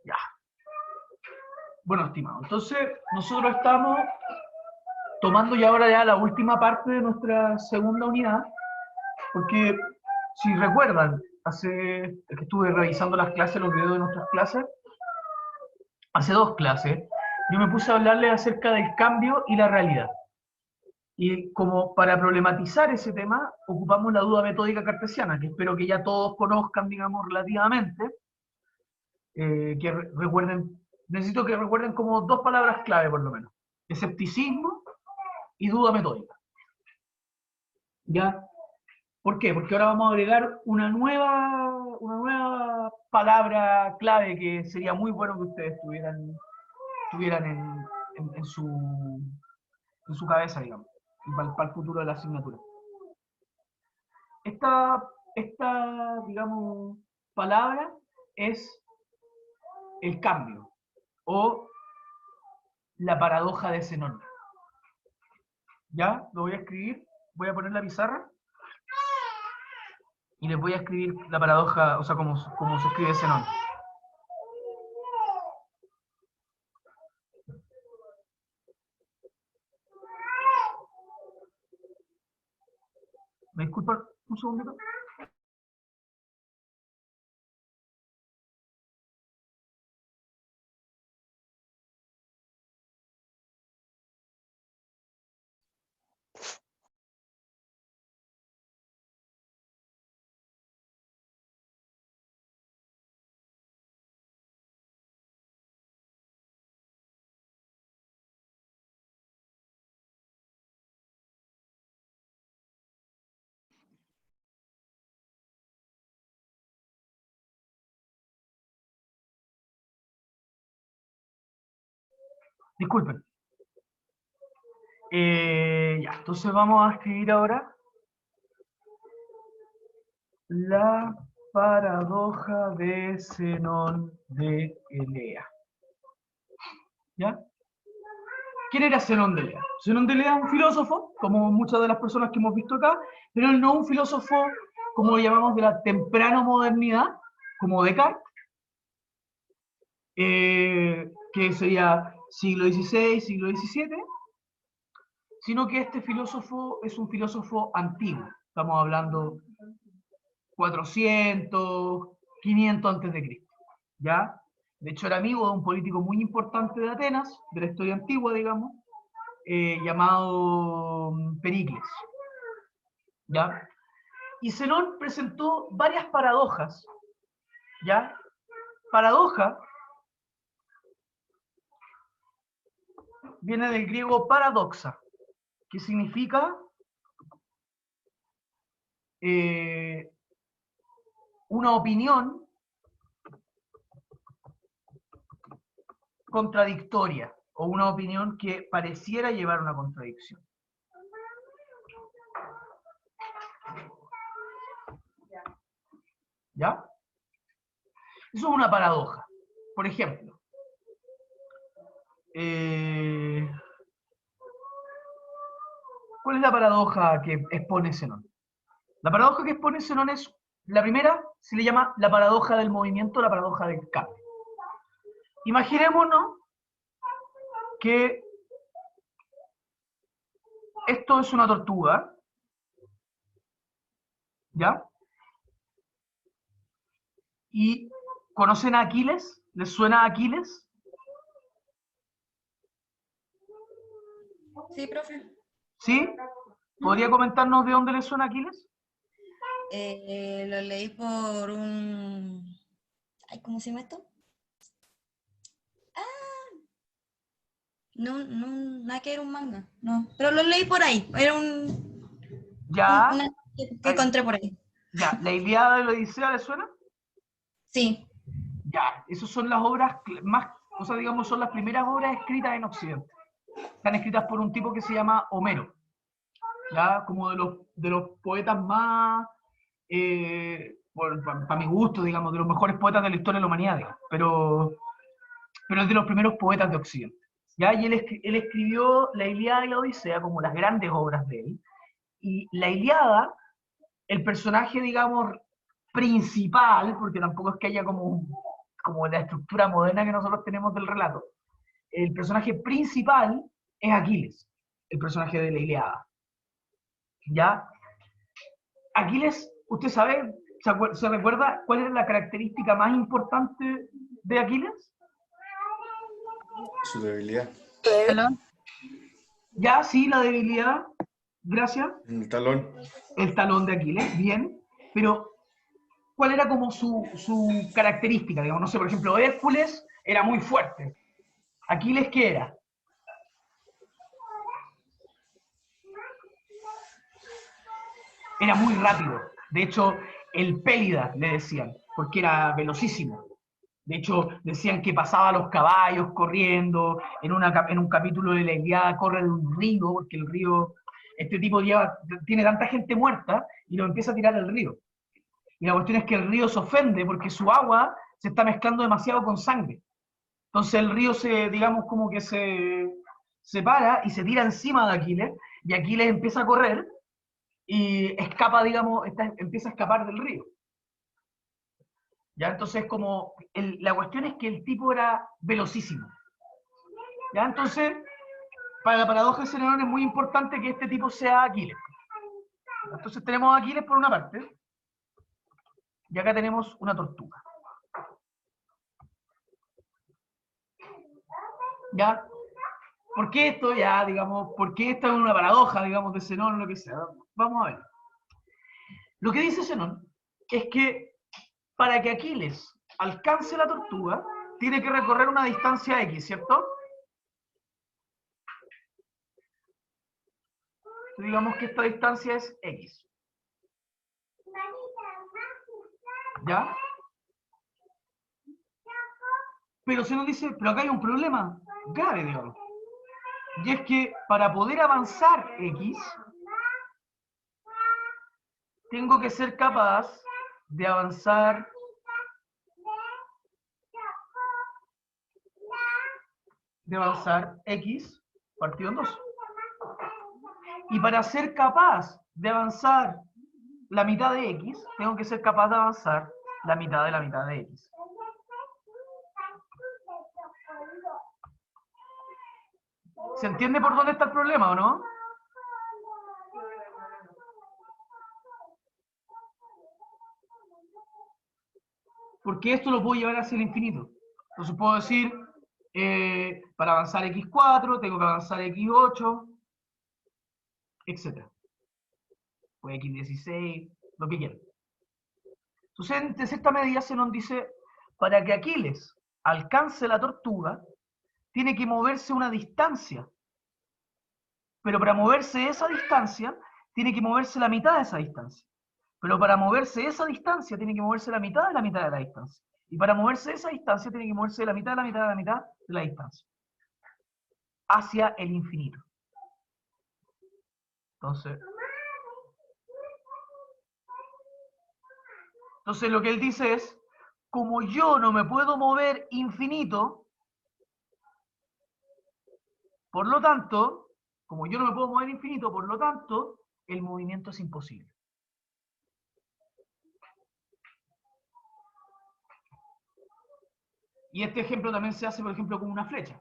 Ya. Bueno, estimado, entonces nosotros estamos tomando ya ahora ya la última parte de nuestra segunda unidad, porque si recuerdan, que estuve revisando las clases, los videos de nuestras clases, hace 2 clases, yo me puse a hablarles acerca del cambio y la realidad. Y como para problematizar ese tema, ocupamos la duda metódica cartesiana, que espero que ya todos conozcan, digamos, relativamente, que recuerden, necesito que recuerden como 2 palabras clave por lo menos: escepticismo y duda metódica. ¿Ya? ¿Por qué? Porque ahora vamos a agregar una nueva palabra clave que sería muy bueno que ustedes tuvieran en su cabeza, digamos, y para el futuro de la asignatura. Esta, digamos, palabra es el cambio, o la paradoja de Zenón. ¿Ya? Lo voy a escribir, voy a poner la pizarra, y les voy a escribir la paradoja, o sea, como se escribe Zenón. ¿Me disculpan un segundito? Disculpen. Ya, entonces vamos a escribir ahora la paradoja de Zenón de Elea. ¿Ya? ¿Quién era Zenón de Elea? Zenón de Elea es un filósofo, como muchas de las personas que hemos visto acá, pero él no un filósofo, como lo llamamos, de la temprana modernidad, como Descartes, que sería siglo XVI, siglo XVII, sino que este filósofo es un filósofo antiguo. Estamos hablando 400, 500 antes de Cristo, ¿ya? De hecho, era amigo de un político muy importante de Atenas, de la historia antigua, digamos, llamado Pericles, ¿ya? Y Zenón presentó varias paradojas, ¿ya? Paradoja viene del griego paradoxa, que significa una opinión contradictoria, o una opinión que pareciera llevar una contradicción. ¿Ya? Eso es una paradoja. Por ejemplo, ¿cuál es la paradoja que expone Zenón? La paradoja que expone Zenón es, la primera se le llama la paradoja del movimiento, la paradoja del cambio. Imaginémonos que esto es una tortuga, ¿ya? ¿Y conocen a Aquiles? ¿Les suena a Aquiles? Sí, profe. ¿Sí? ¿Podría comentarnos de dónde les suena Aquiles? Lo leí por un... Ay, ¿cómo se llama esto? No, nada que era un manga, no. Pero lo leí por ahí, era Ya. una que encontré por ahí. Ya, ¿la Ilíada y la Odisea les suena? Sí. Ya, esas son las obras más, o sea, digamos, son las primeras obras escritas en Occidente. Están escritas por un tipo que se llama Homero, ya, como de los poetas más, para mi gusto, digamos, de los mejores poetas de la historia de la humanidad, digamos, pero es de los primeros poetas de Occidente. ¿Ya? Y él escribió la Ilíada y la Odisea como las grandes obras de él. Y la Ilíada el personaje, digamos, principal, porque tampoco es que haya como la estructura moderna que nosotros tenemos del relato, el personaje principal es Aquiles, el personaje de la Ilíada. ¿Ya? Aquiles, ¿usted sabe, se recuerda cuál es la característica más importante de Aquiles? Su debilidad. Talón. Ya, sí, la debilidad, gracias. El talón. El talón de Aquiles, bien, pero ¿cuál era como su característica? Digamos, no sé, por ejemplo, Hércules era muy fuerte. ¿Aquiles qué era? Era muy rápido. De hecho, el Pélida le decían, porque era velocísimo. De hecho, decían que pasaba a los caballos corriendo, en un capítulo de la Ilíada corre de un río, porque el río, este tipo tiene tanta gente muerta y lo empieza a tirar al río. Y la cuestión es que el río se ofende porque su agua se está mezclando demasiado con sangre. Entonces el río digamos, como que se separa y se tira encima de Aquiles, y Aquiles empieza a correr y escapa, digamos, empieza a escapar del río. ¿Ya? Entonces, la cuestión es que el tipo era velocísimo. ¿Ya? Entonces, para la paradoja de Zenón es muy importante que este tipo sea Aquiles. Entonces tenemos a Aquiles por una parte, y acá tenemos una tortuga. ¿Ya? ¿Por qué esto ya, digamos, por qué esta es una paradoja, digamos, de Zenón o lo que sea? Vamos a ver. Lo que dice Zenón es que para que Aquiles alcance la tortuga, tiene que recorrer una distancia X, ¿cierto? Digamos que esta distancia es X. ¿Ya? Pero se nos dice, pero acá hay un problema grave, digamos. Y es que para poder avanzar X, tengo que ser capaz de avanzar X partido en 2. Y para ser capaz de avanzar la mitad de X, tengo que ser capaz de avanzar la mitad de X. ¿Se entiende por dónde está el problema o no? Porque esto lo puedo llevar hacia el infinito. Entonces puedo decir, para avanzar x4, tengo que avanzar x8, etc. O x16, lo que quieran. Entonces, de cierta medida se nos dice, para que Aquiles alcance la tortuga, tiene que moverse una distancia. Pero para moverse esa distancia, tiene que moverse la mitad de esa distancia. Pero para moverse esa distancia, tiene que moverse la mitad de la mitad de la distancia. Y para moverse esa distancia, tiene que moverse la mitad de la mitad de la mitad de la distancia. Hacia el infinito. Entonces lo que él dice es, como yo no me puedo mover infinito, por lo tanto, el movimiento es imposible. Y este ejemplo también se hace, por ejemplo, con una flecha.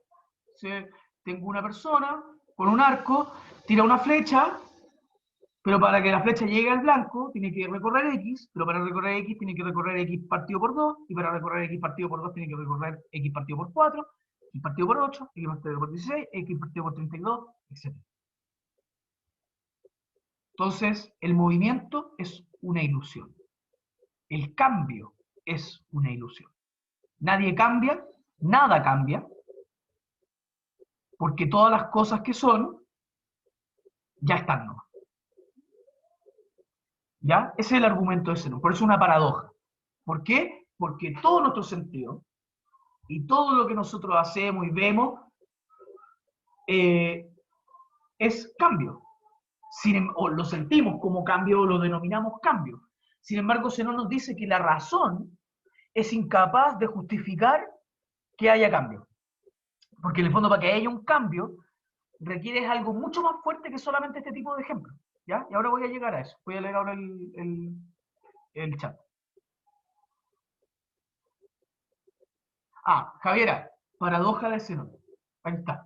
Tengo una persona con un arco, tira una flecha, pero para que la flecha llegue al blanco, tiene que recorrer X, pero para recorrer X tiene que recorrer X partido por 2, y para recorrer X partido por 2 tiene que recorrer X partido por 4, X partido por 8, X partido por 16, X partido por 32, etc. Entonces, el movimiento es una ilusión. El cambio es una ilusión. Nadie cambia, nada cambia, porque todas las cosas que son, ya están, ¿no? ¿Ya? Ese es el argumento de Zenón. Por eso es una paradoja. ¿Por qué? Porque todo nuestro sentido y todo lo que nosotros hacemos y vemos es cambio. O lo sentimos como cambio o lo denominamos cambio. Sin embargo, Zenón nos dice que la razón es incapaz de justificar que haya cambio. Porque en el fondo, para que haya un cambio, requieres algo mucho más fuerte que solamente este tipo de ejemplos. ¿Ya? Y ahora voy a llegar a eso. Voy a leer ahora el chat. Ah, Javiera, paradoja de Zenón. Ahí está.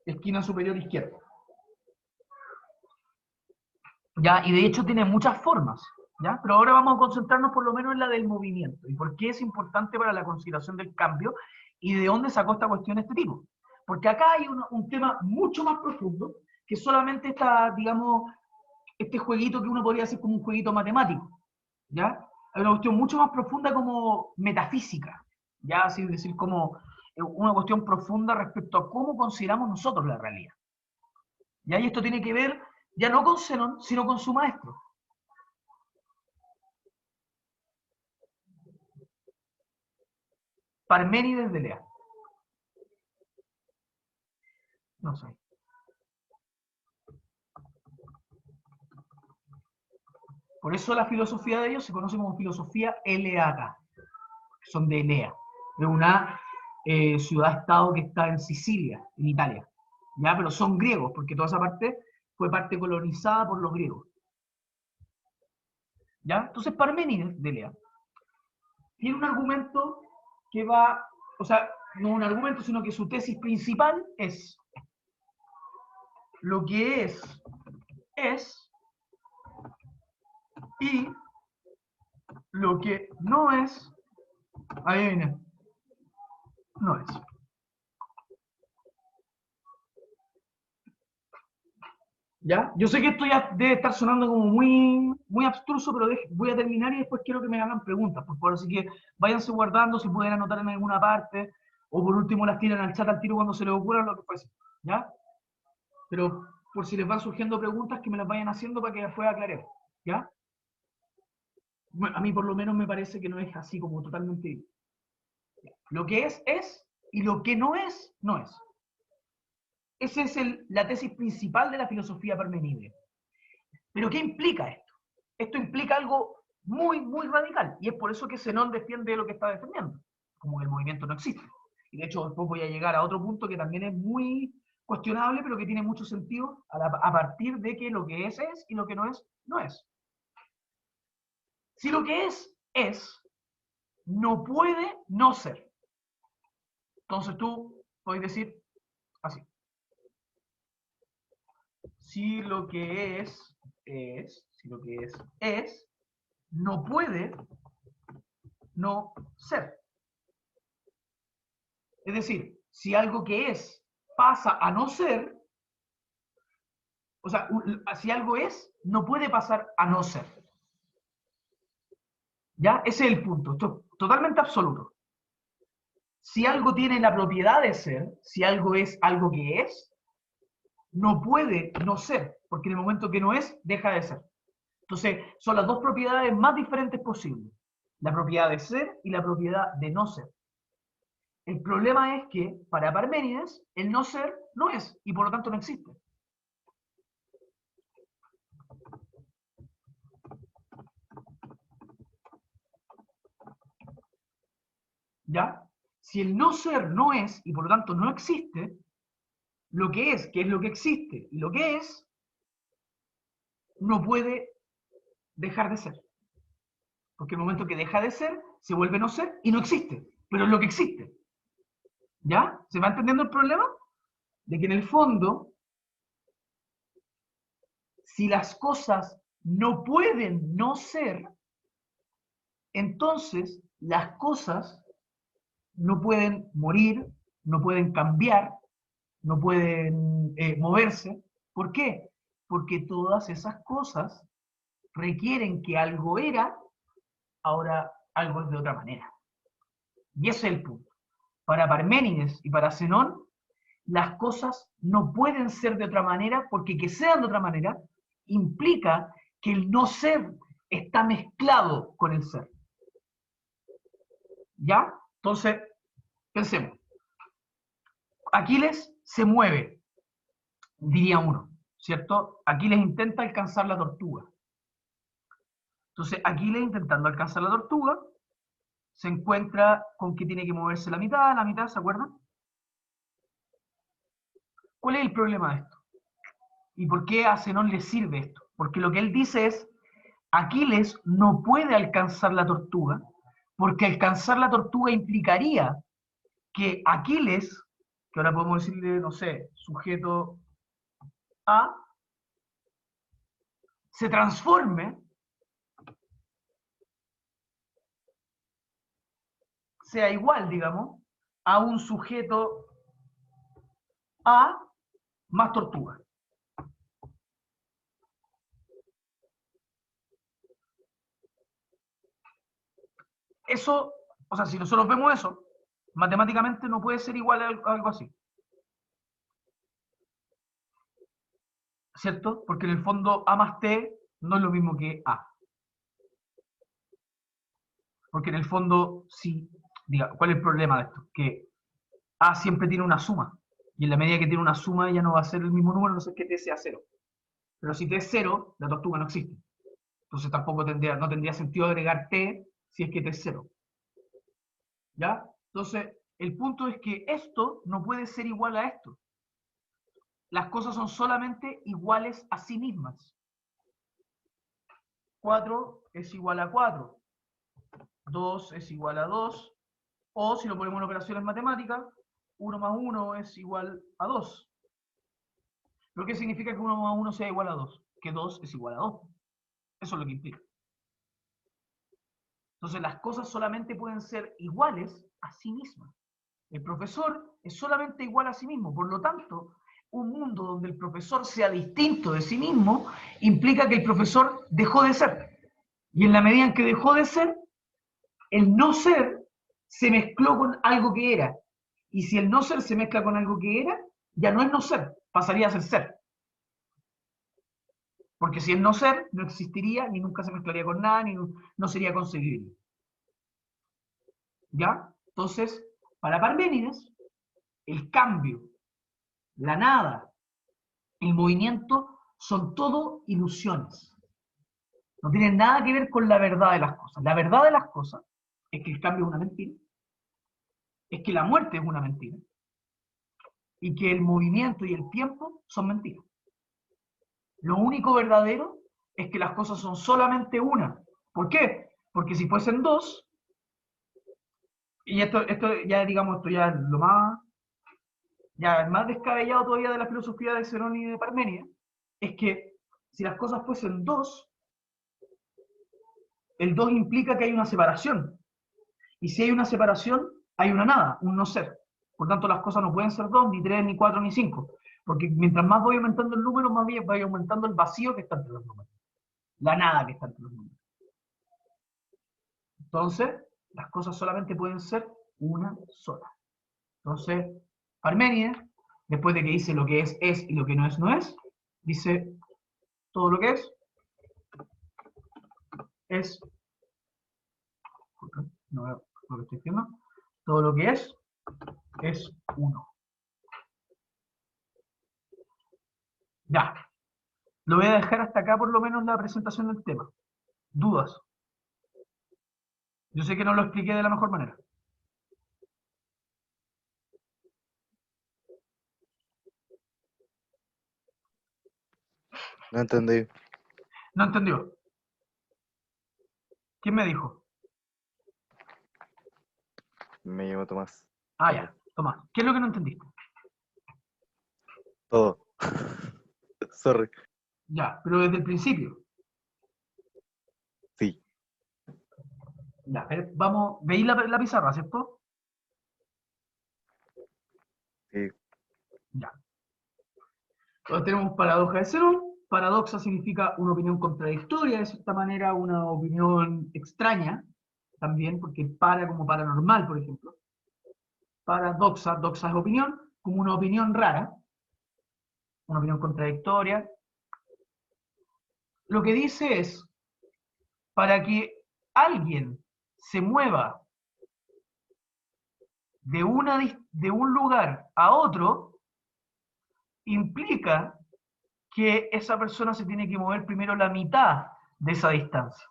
Esquina superior izquierda. ¿Ya? Y de hecho tiene muchas formas, ¿ya? Pero ahora vamos a concentrarnos por lo menos en la del movimiento y por qué es importante para la consideración del cambio y de dónde sacó esta cuestión este tipo. Porque acá hay un tema mucho más profundo que solamente esta, digamos, este jueguito que uno podría hacer como un jueguito matemático, ¿ya? Hay una cuestión mucho más profunda como metafísica, ¿ya? Así es decir, como una cuestión profunda respecto a cómo consideramos nosotros la realidad. ¿Ya? Y esto tiene que ver ya no con Zenón, sino con su maestro. Parménides de Lea. No sé. Por eso la filosofía de ellos se conoce como filosofía eleata. Son de Elea, de una ciudad-estado que está en Sicilia, en Italia. ¿Ya? Pero son griegos, porque toda esa parte fue parte colonizada por los griegos. ¿Ya? Entonces Parménides de Lea tiene un argumento que va, o sea, no un argumento, sino que su tesis principal es lo que es, y lo que no es, ahí viene, no es. ¿Ya? Yo sé que esto ya debe estar sonando como muy abstruso, pero voy a terminar y después quiero que me hagan preguntas, por favor. Así que váyanse guardando, si pueden anotar en alguna parte, o por último las tiran al chat al tiro cuando se les ocurra lo que fuese. ¿Ya? Pero por si les van surgiendo preguntas, que me las vayan haciendo para que después aclaremos. ¿Ya? Bueno, a mí por lo menos me parece que no es así como totalmente. Lo que es, y lo que no es, no es. Esa es la tesis principal de la filosofía parmenide. ¿Pero qué implica esto? Esto implica algo muy radical, y es por eso que Zenón defiende lo que está defendiendo, como que el movimiento no existe. Y de hecho después voy a llegar a otro punto que también es muy cuestionable, pero que tiene mucho sentido a partir de que lo que es y lo que no es, no es. Si lo que es, no puede no ser. Entonces tú puedes decir así. Si lo que si lo que es, no puede no ser. Es decir, si algo que es pasa a no ser, o sea, si algo es, no puede pasar a no ser. ¿Ya? Ese es el punto. Esto es totalmente absoluto. Si algo tiene la propiedad de ser, si algo es algo que es, no puede no ser, porque en el momento que no es, deja de ser. Entonces, son las dos propiedades más diferentes posibles. La propiedad de ser y la propiedad de no ser. El problema es que, para Parménides, el no ser no es, y por lo tanto no existe. ¿Ya? Si el no ser no es, y por lo tanto no existe, lo que es lo que existe, y lo que es, no puede dejar de ser. Porque el momento que deja de ser, se vuelve no ser y no existe, pero es lo que existe. ¿Ya? ¿Se va entendiendo el problema? De que en el fondo, si las cosas no pueden no ser, entonces las cosas no pueden morir, no pueden cambiar, no pueden moverse. ¿Por qué? Porque todas esas cosas requieren que algo era, ahora algo es de otra manera. Y ese es el punto. Para Parménides y para Zenón, las cosas no pueden ser de otra manera, porque que sean de otra manera implica que el no ser está mezclado con el ser. ¿Ya? Entonces, pensemos. Aquiles se mueve, diría uno, ¿cierto? Aquiles intenta alcanzar la tortuga. Entonces, Aquiles intentando alcanzar la tortuga, se encuentra con que tiene que moverse la mitad, ¿se acuerdan? ¿Cuál es el problema de esto? ¿Y por qué a Zenón le sirve esto? Porque lo que él dice es, Aquiles no puede alcanzar la tortuga, porque alcanzar la tortuga implicaría que Aquiles, que ahora podemos decirle, no sé, sujeto A, se transforme, sea igual, digamos, a un sujeto A más tortuga. Eso, o sea, si nosotros vemos eso, matemáticamente no puede ser igual a algo así. ¿Cierto? Porque en el fondo A más T no es lo mismo que A. Porque en el fondo, sí, diga, ¿cuál es el problema de esto? Que A siempre tiene una suma. Y en la medida que tiene una suma ya no va a ser el mismo número, no sé que T sea 0. Pero si T es 0, la tortuga no existe. Entonces tampoco no tendría sentido agregar T si es que T es 0. ¿Ya? Entonces, el punto es que esto no puede ser igual a esto. Las cosas son solamente iguales a sí mismas. 4 es igual a 4. 2 es igual a 2. O si lo ponemos en operaciones matemáticas, 1 más 1 es igual a 2. ¿Pero qué significa que 1 más 1 sea igual a 2? Que 2 es igual a 2. Eso es lo que implica. Entonces las cosas solamente pueden ser iguales a sí mismas. El profesor es solamente igual a sí mismo. Por lo tanto, un mundo donde el profesor sea distinto de sí mismo implica que el profesor dejó de ser. Y en la medida en que dejó de ser, el no ser se mezcló con algo que era. Y si el no ser se mezcla con algo que era, ya no es no ser, pasaría a ser ser. Porque si el no ser no existiría, ni nunca se mezclaría con nada, ni no sería concebible. ¿Ya? Entonces, para Parménides, el cambio, la nada, el movimiento son todo ilusiones. No tienen nada que ver con la verdad de las cosas. La verdad de las cosas es que el cambio es una mentira, es que la muerte es una mentira, y que el movimiento y el tiempo son mentiras. Lo único verdadero es que las cosas son solamente una. ¿Por qué? Porque si fuesen dos, y esto ya digamos, esto ya es lo más, ya es más descabellado todavía de la filosofía de Zenón y de Parménides, es que si las cosas fuesen dos, el dos implica que hay una separación. Y si hay una separación, hay una nada, un no ser. Por tanto, las cosas no pueden ser dos, ni tres, ni cuatro, ni cinco. Porque mientras más voy aumentando el número, más bien voy aumentando el vacío que está entre los números. La nada que está entre los números. Entonces, las cosas solamente pueden ser una sola. Entonces, Parménides, después de que dice lo que es y lo que no es, dice todo lo que es, no veo lo que estoy diciendo, todo lo que es uno. Ya, lo voy a dejar hasta acá por lo menos la presentación del tema. ¿Dudas? Yo sé que no lo expliqué de la mejor manera. No entendí. ¿No entendió? ¿Quién me dijo? Me llamo Tomás. Ah, ya, Tomás. ¿Qué es lo que no entendiste? Todo. Sorry. Ya, pero desde el principio. Sí. Ya, vamos, ¿veis la pizarra, cierto? Sí. Ya. Entonces tenemos paradoja de Zenón. Paradoxa significa una opinión contradictoria, de cierta manera, una opinión extraña, también, porque para como paranormal, por ejemplo. Paradoxa, doxa es opinión, como una opinión rara, una opinión contradictoria. Lo que dice es, para que alguien se mueva de un lugar a otro, implica que esa persona se tiene que mover primero la mitad de esa distancia.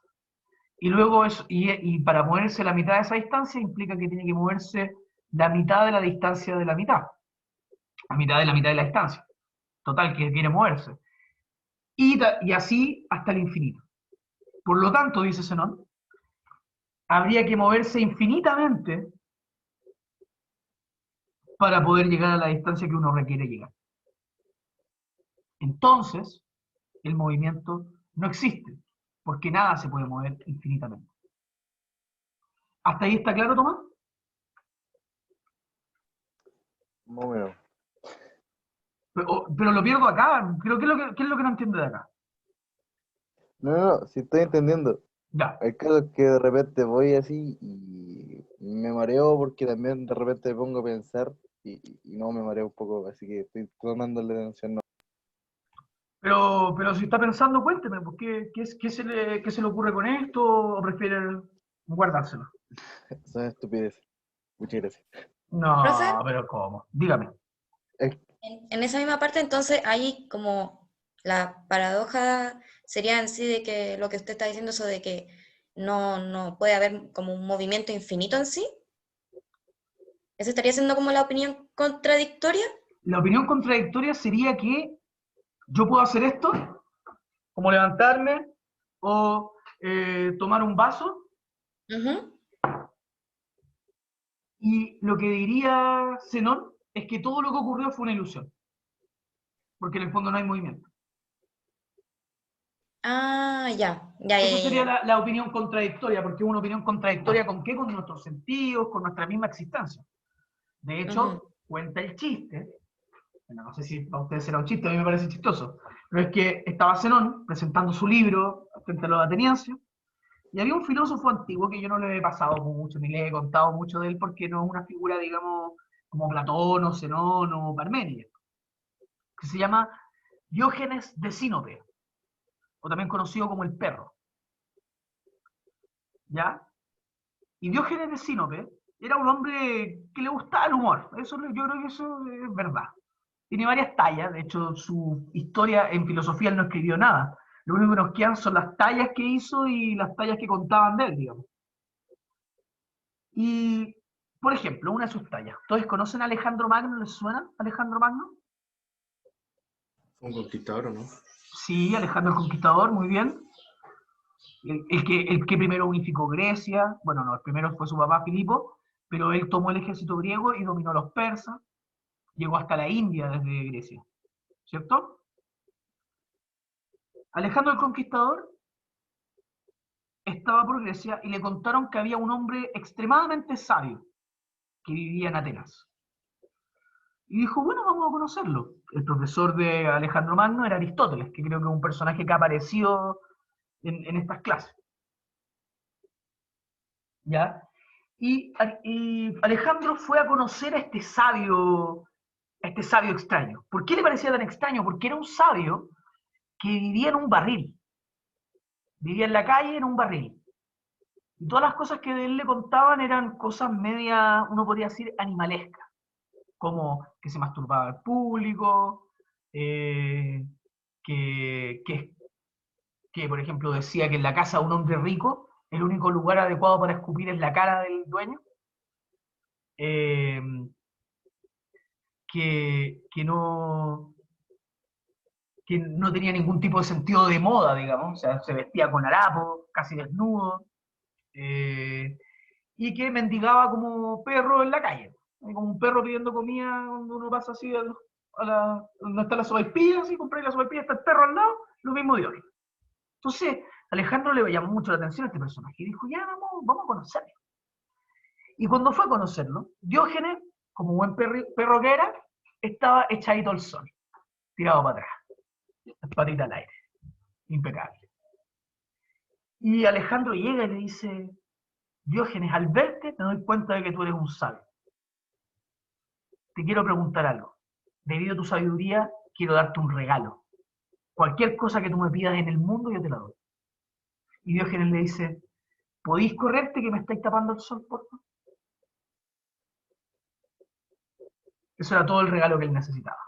Y luego y para moverse la mitad de esa distancia implica que tiene que moverse la mitad de la distancia de la mitad. La mitad de la distancia. Total, que quiere moverse. y así hasta el infinito. Por lo tanto, dice Zenón, habría que moverse infinitamente para poder llegar a la distancia que uno requiere llegar. Entonces, el movimiento no existe, porque nada se puede mover infinitamente. ¿Hasta ahí está claro, Tomás? Más o menos. Pero lo pierdo acá. Creo que ¿qué es lo que no entiende de acá? No, sí estoy entendiendo. Ya. El caso es que de repente voy así y me mareo porque también de repente me pongo a pensar y no me mareo un poco, así que estoy tomándole atención. No. Pero si está pensando, cuénteme, pues, qué se le ocurre con esto? ¿O prefiere guardárselo? Son estupideces. Muchas gracias. Profe, No, pero ¿cómo? Dígame. Es- en esa misma parte, entonces, hay como la paradoja sería en sí de que lo que usted está diciendo, eso de que no puede haber como un movimiento infinito en sí. ¿Eso estaría siendo como la opinión contradictoria? La opinión contradictoria sería que yo puedo hacer esto, como levantarme o tomar un vaso, Ujú. y lo que diría Zenón es que todo lo que ocurrió fue una ilusión, porque en el fondo no hay movimiento. Ah, ya, ya, ya, Esa ya, sería ya. la opinión contradictoria, porque es una opinión contradictoria ¿con qué? Con nuestros sentidos, con nuestra misma existencia. De Ujú. hecho, cuenta el chiste, bueno, no sé si para ustedes será un chiste, a mí me parece chistoso, pero es que estaba Zenón presentando su libro frente a los atenienses, y había un filósofo antiguo que yo no le he pasado mucho, ni le he contado mucho de él, porque no es una figura, digamos, como Platón o Zenón o Parménides, que se llama Diógenes de Sinope, o también conocido como el perro, ¿ya? Y Diógenes de Sinope era un hombre que le gustaba el humor. Yo creo que eso es verdad. Tiene varias tallas, de hecho su historia en filosofía él no escribió nada. Lo único que nos quedan son las tallas que hizo y las tallas que contaban de él, digamos. Y, por ejemplo, una de sus tallas. ¿Todos conocen a Alejandro Magno? ¿Les suena Alejandro Magno? Un conquistador, ¿o no? Sí, Alejandro el Conquistador, muy bien. El que primero unificó Grecia, bueno, no, el primero fue su papá Filipo, pero él tomó el ejército griego y dominó a los persas, llegó hasta la India desde Grecia, ¿cierto? Alejandro el Conquistador estaba por Grecia y le contaron que había un hombre extremadamente sabio que vivía en Atenas. Y dijo, bueno, vamos a conocerlo. El profesor de Alejandro Magno era Aristóteles, que creo que es un personaje que ha aparecido en estas clases. ¿Ya? Y Alejandro fue a conocer a este sabio extraño. ¿Por qué le parecía tan extraño? Porque era un sabio que vivía en un barril. Vivía en la calle en un barril. Y todas las cosas que de él le contaban eran cosas media, uno podría decir, animalescas. Como que se masturbaba al público, eh, que, que, que, por ejemplo, decía que en la casa de un hombre rico, el único lugar adecuado para escupir es la cara del dueño. Eh, que no tenía ningún tipo de sentido de moda, digamos, o sea, se vestía con harapos, casi desnudo, eh, y que mendigaba como perro en la calle, como un perro pidiendo comida cuando uno pasa así donde está la sopaipilla, así, compré la sopaipilla, está el perro al lado, lo mismo de hoy. Entonces, Alejandro le llamó mucho la atención a este personaje y dijo, ya, vamos a conocerlo. Y cuando fue a conocerlo, Diógenes, como buen perro que era, estaba echadito al sol, tirado para atrás, las patitas al aire, impecable. Y Alejandro llega y le dice, Diógenes, al verte me doy cuenta de que tú eres un sabio. Te quiero preguntar algo. Debido a tu sabiduría, quiero darte un regalo. Cualquier cosa que tú me pidas en el mundo, yo te la doy. Y Diógenes le dice, ¿podéis correrte que me estáis tapando el sol, por favor? Eso era todo el regalo que él necesitaba.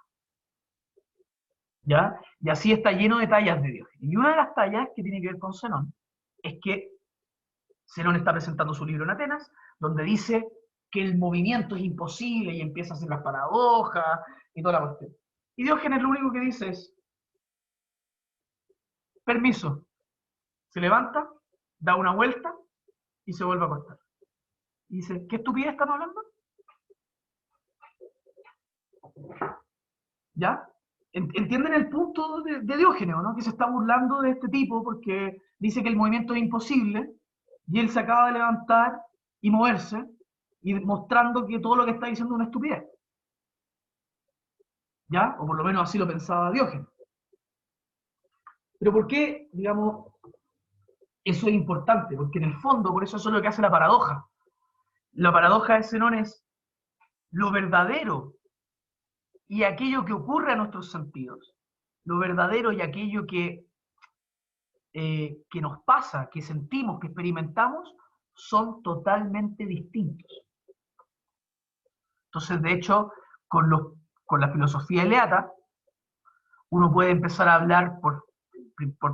¿Ya? Y así está lleno de tallas de Diógenes. Y una de las tallas que tiene que ver con Zenón es que Zenón está presentando su libro en Atenas, donde dice que el movimiento es imposible y empieza a hacer las paradojas y toda la cuestión. Y Diógenes lo único que dice es, permiso. Se levanta, da una vuelta y se vuelve a acostar. Y dice, ¿qué estupidez están hablando? ¿Ya? ¿Entienden el punto de Diógenes, ¿no? Que se está burlando de este tipo porque dice que el movimiento es imposible y él se acaba de levantar y moverse y mostrando que todo lo que está diciendo es una estupidez. ¿Ya? O por lo menos así lo pensaba Diógenes. Pero ¿por qué, digamos, eso es importante? Porque en el fondo, por eso es lo que hace la paradoja. La paradoja de Zenón es lo verdadero y aquello que ocurre a nuestros sentidos. Lo verdadero y aquello que nos pasa, que sentimos, que experimentamos, son totalmente distintos. Entonces, de hecho, con la filosofía eleata, uno puede empezar a hablar por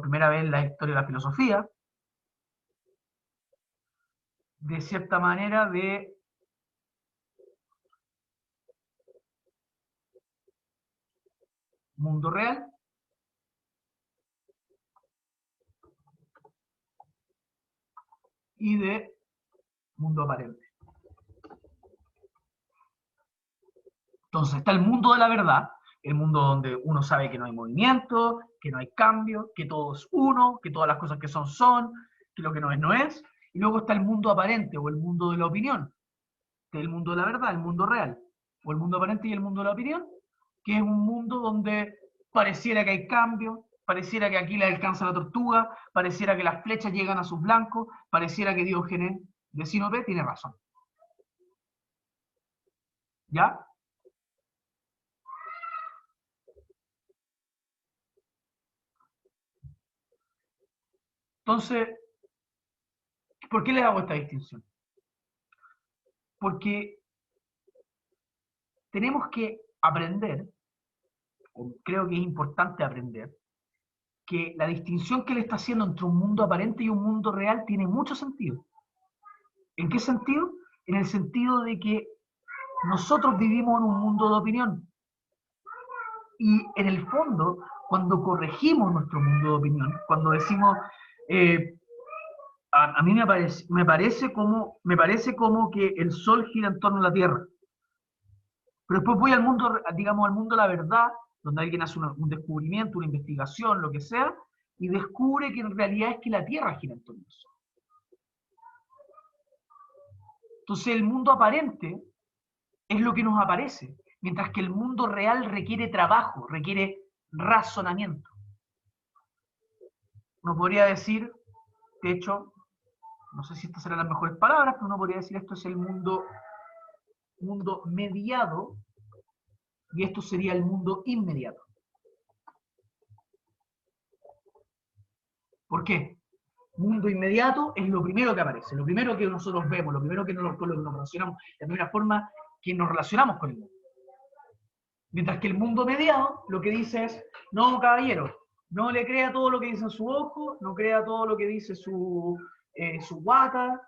primera vez en la historia de la filosofía, de cierta manera, de mundo real y de mundo aparente. Entonces está el mundo de la verdad, el mundo donde uno sabe que no hay movimiento, que no hay cambio, que todo es uno, que todas las cosas que son, que lo que no es, no es. Y luego está el mundo aparente o el mundo de la opinión, que es el mundo de la verdad, el mundo real. O el mundo aparente y el mundo de la opinión, que es un mundo donde pareciera que hay cambio, pareciera que aquí le alcanza la tortuga, pareciera que las flechas llegan a sus blancos, pareciera que Diógenes de Sinope tiene razón. ¿Ya? Entonces, ¿por qué les hago esta distinción? Porque tenemos que aprender, o creo que es importante aprender, que la distinción que él está haciendo entre un mundo aparente y un mundo real tiene mucho sentido. ¿En qué sentido? En el sentido de que nosotros vivimos en un mundo de opinión. Y en el fondo, cuando corregimos nuestro mundo de opinión, cuando decimos, a mí me parece como que el Sol gira en torno a la Tierra. Pero después voy al mundo, digamos, al mundo de la verdad, donde alguien hace un descubrimiento, una investigación, lo que sea, y descubre que en realidad es que la Tierra gira en torno al Sol. Entonces el mundo aparente es lo que nos aparece, mientras que el mundo real requiere trabajo, requiere razonamiento. Uno podría decir, de hecho, no sé si estas serán las mejores palabras, pero uno podría decir esto es el mundo mediado y esto sería el mundo inmediato. ¿Por qué? Mundo inmediato es lo primero que aparece, lo primero que nosotros vemos, lo primero con lo que nos relacionamos, la primera forma que nos relacionamos con el mundo. Mientras que el mundo mediado lo que dice es, no, caballero, no le crea todo lo que dice en su ojo, no crea todo lo que dice su guata,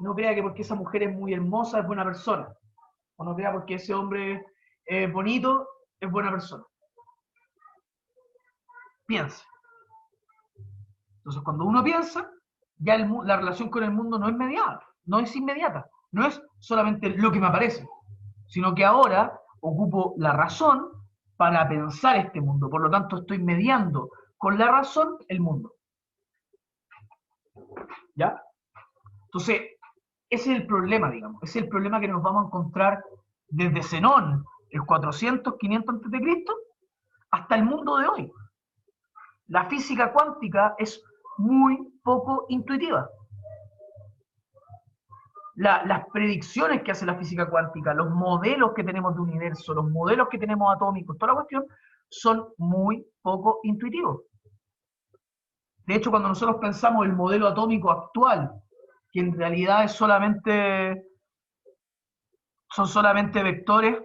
no crea que porque esa mujer es muy hermosa es buena persona, o no crea porque ese hombre es bonito es buena persona. Piensa. Entonces, cuando uno piensa, ya la relación con el mundo no es mediada, no es inmediata, no es solamente lo que me aparece, sino que ahora ocupo la razón para pensar este mundo. Por lo tanto, estoy mediando con la razón el mundo. ¿Ya? Entonces, ese es el problema, digamos. Ese es el problema que nos vamos a encontrar desde Zenón, el 400, 500 a.C., hasta el mundo de hoy. La física cuántica es muy poco intuitiva. Las predicciones que hace la física cuántica, los modelos que tenemos de universo, los modelos que tenemos atómicos, toda la cuestión, son muy poco intuitivos. De hecho, cuando nosotros pensamos el modelo atómico actual, que en realidad son solamente vectores,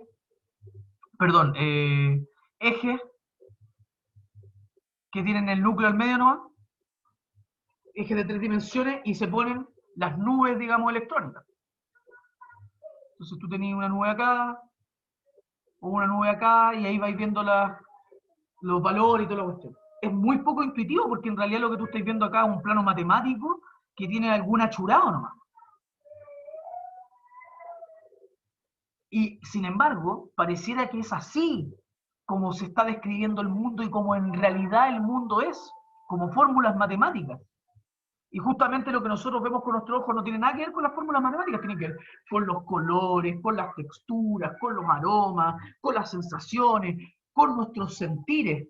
ejes que tienen el núcleo al medio nomás, ejes de 3 dimensiones, y se ponen las nubes, digamos, electrónicas. Entonces tú tenías una nube acá, o una nube acá, y ahí vais viendo los valores y toda la cuestión. es muy poco intuitivo, porque en realidad lo que tú estás viendo acá es un plano matemático que tiene algún achurado nomás. Y sin embargo, pareciera que es así como se está describiendo el mundo y como en realidad el mundo es, como fórmulas matemáticas. Y justamente lo que nosotros vemos con nuestros ojos no tiene nada que ver con las fórmulas matemáticas, tiene que ver con los colores, con las texturas, con los aromas, con las sensaciones, con nuestros sentires,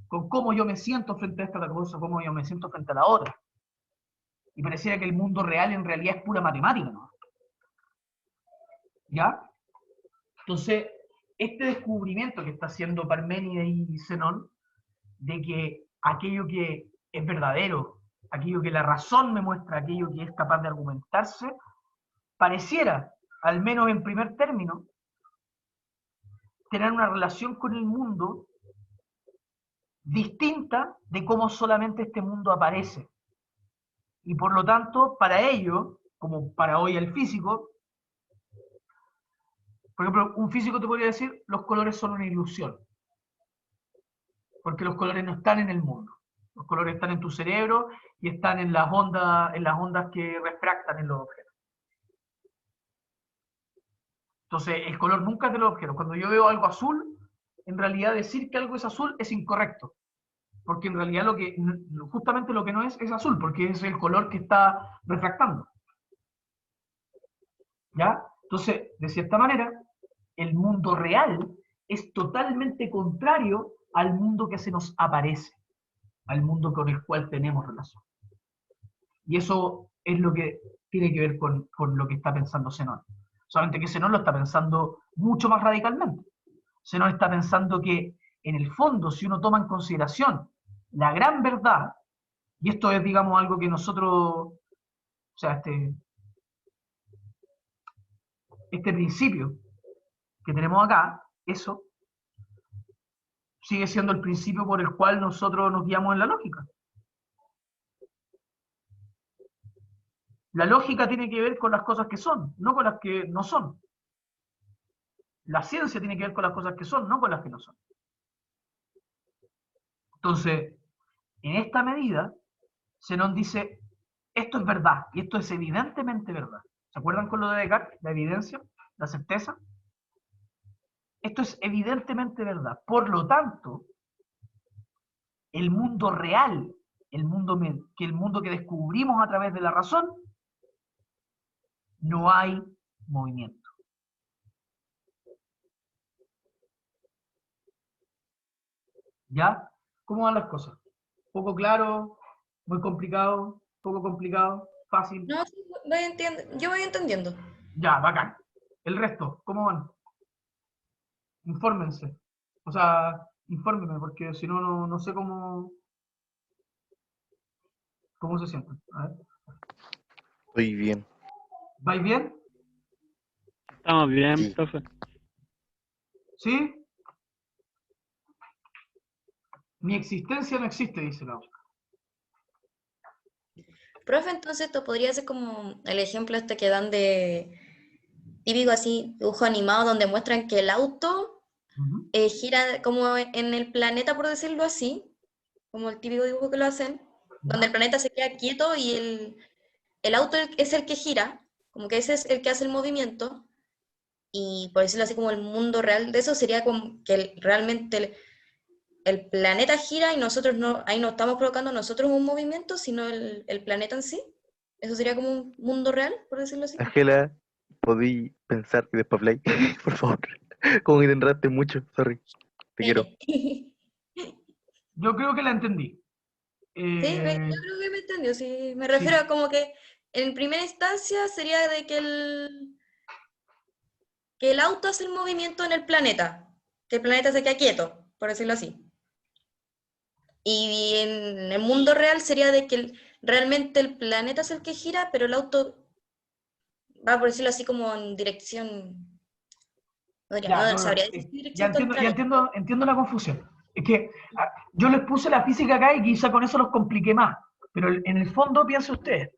con cómo yo me siento frente a esta cosa, cómo yo me siento frente a la otra. Y pareciera que el mundo real en realidad es pura matemática, ¿no? ¿Ya? Entonces, este descubrimiento que está haciendo Parménides y Zenón, de que aquello que es verdadero, aquello que la razón me muestra, aquello que es capaz de argumentarse, pareciera, al menos en primer término, tener una relación con el mundo distinta de cómo solamente este mundo aparece. Y por lo tanto, para ello, como para hoy el físico, por ejemplo, un físico te podría decir, los colores son una ilusión, porque los colores no están en el mundo. Los colores están en tu cerebro y están en las ondas que refractan en los objetos. Entonces, el color nunca es de los objetos. Cuando yo veo algo azul, en realidad decir que algo es azul es incorrecto. Porque en realidad justamente lo que no es azul, porque es el color que está refractando. ¿Ya? Entonces, de cierta manera, el mundo real es totalmente contrario al mundo que se nos aparece, al mundo con el cual tenemos relación. Y eso es lo que tiene que ver con lo que está pensando Zenón. Solamente que Zenón lo está pensando mucho más radicalmente. Zenón está pensando que, en el fondo, si uno toma en consideración la gran verdad, y esto es, digamos, algo que nosotros, o sea, este principio que tenemos acá, eso sigue siendo el principio por el cual nosotros nos guiamos en la lógica. La lógica tiene que ver con las cosas que son, no con las que no son. La ciencia tiene que ver con las cosas que son, no con las que no son. Entonces, en esta medida, Zenón dice, esto es verdad, y esto es evidentemente verdad. ¿Se acuerdan con lo de Descartes? La evidencia, la certeza. Esto es evidentemente verdad. Por lo tanto, el mundo real, el mundo que descubrimos a través de la razón, no hay movimiento. ¿Ya? ¿Cómo van las cosas? ¿Poco claro? ¿Muy complicado? ¿Poco complicado? ¿Fácil? No, sí, yo voy entendiendo. Ya, bacán. El resto, ¿cómo van? Infórmense. O sea, infórmenme, porque si no, no sé cómo se sienten. A ver. Estoy bien. ¿Vais bien? Estamos bien, Sí. profe. ¿Sí? Mi existencia no existe, dice la otra. Profe, entonces esto podría ser como el ejemplo este que dan de típico así, dibujo animado, donde muestran que el auto Ujú. gira como en el planeta, por decirlo así, como el típico dibujo que lo hacen, donde el planeta se queda quieto y el auto es el que gira, como que ese es el que hace el movimiento, y por decirlo así, como el mundo real de eso sería como que realmente el planeta gira y nosotros no, ahí no estamos provocando nosotros un movimiento, sino el planeta en sí. Eso sería como un mundo real, por decirlo así. Ángela, podí pensar y después play, por favor. Como que te enredaste mucho, sorry. Te quiero. Yo creo que la entendí. Sí, yo creo que me entendió. Sí, me Sí. refiero a como que en primera instancia sería de que el auto hace el movimiento en el planeta, que el planeta se queda quieto, por decirlo así. Y en el mundo real sería de que realmente el planeta es el que gira, pero el auto va, por decirlo así, como en dirección. Ya, No no, sabría sí. decir Ya dirección contraria. entiendo la confusión. Es que yo les puse la física acá y quizá con eso los compliqué más. Pero en el fondo, piense usted,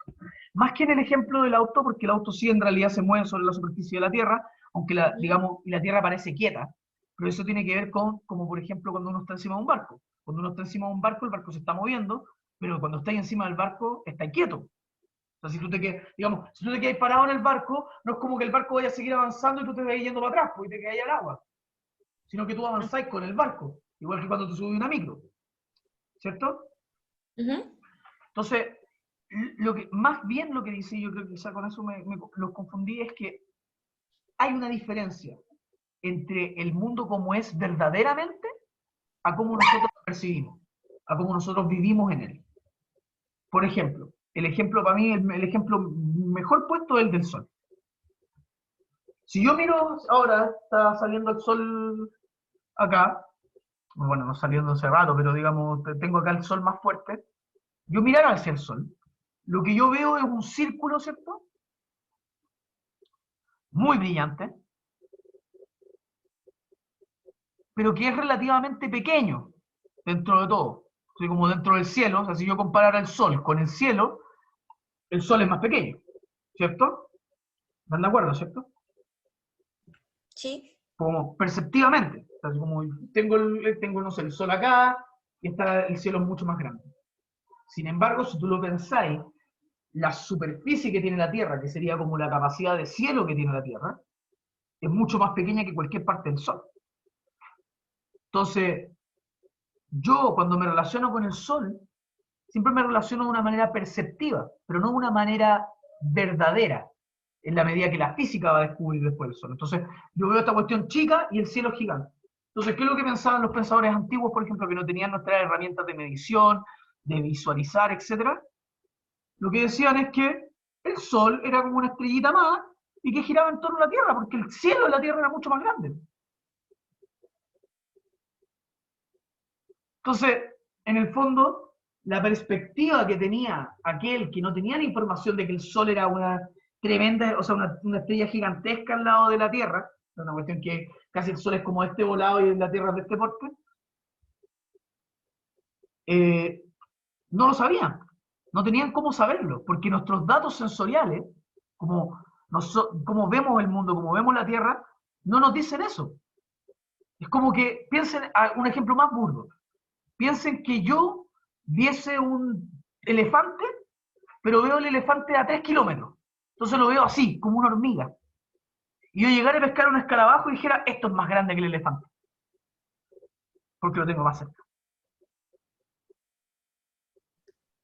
más que en el ejemplo del auto, porque el auto sí en realidad se mueve sobre la superficie de la Tierra, aunque digamos, y la Tierra parece quieta, pero eso tiene que ver con, como por ejemplo, cuando uno está encima de un barco. Cuando uno está encima de un barco, el barco se está moviendo, pero cuando estáis encima del barco, estáis quieto. O sea, si tú te quedas, digamos, si tú te quedas parado en el barco, no es como que el barco vaya a seguir avanzando y tú te vayas yendo para atrás, pues, y te quedas al agua. Sino que tú avanzáis con el barco, igual que cuando te subes a una micro. ¿Cierto? Ujú. Entonces, más bien lo que dice, yo creo que quizá con eso los confundí, es que hay una diferencia entre el mundo como es verdaderamente a cómo nosotros lo percibimos, a cómo nosotros vivimos en él. Por ejemplo, el ejemplo para mí, el ejemplo mejor puesto es el del sol. Si yo miro, ahora está saliendo el sol acá, bueno, no saliendo hace rato, pero digamos, tengo acá el sol más fuerte, yo mirar hacia el sol, lo que yo veo es un círculo, ¿cierto? Muy brillante, pero que es relativamente pequeño dentro de todo. Así como dentro del cielo, o sea, si yo comparara el sol con el sol es más pequeño, ¿cierto? ¿Están de acuerdo, cierto? Sí. Como perceptivamente. O sea, así como tengo, no sé, el sol acá y está el cielo mucho más grande. Sin embargo, si tú lo pensáis, la superficie que tiene la Tierra, que sería como la capacidad de cielo que tiene la Tierra, es mucho más pequeña que cualquier parte del sol. Entonces, yo cuando me relaciono con el sol, siempre me relaciono de una manera perceptiva, pero no de una manera verdadera, en la medida que la física va a descubrir después el sol. Entonces, yo veo esta cuestión chica y el cielo gigante. Entonces, ¿qué es lo que pensaban los pensadores antiguos, por ejemplo, que no tenían nuestras herramientas de medición, de visualizar, etcétera? Lo que decían es que el sol era como una estrellita más y que giraba en torno a la Tierra, porque el cielo de la Tierra era mucho más grande. Entonces, en el fondo, la perspectiva que tenía aquel que no tenía la información de que el Sol era una tremenda, o sea, una estrella gigantesca al lado de la Tierra, una cuestión que casi el Sol es como este volado y la Tierra es de este porte, no lo sabían, no tenían cómo saberlo, porque nuestros datos sensoriales, como vemos el mundo, como vemos la Tierra, no nos dicen eso. Es como que, piensen, un ejemplo más burdo, piensen que yo viese un elefante, pero veo el elefante a 3 kilómetros. Entonces lo veo así, como una hormiga. Y yo llegara a pescar un escarabajo y dijera, esto es más grande que el elefante. Porque lo tengo más cerca.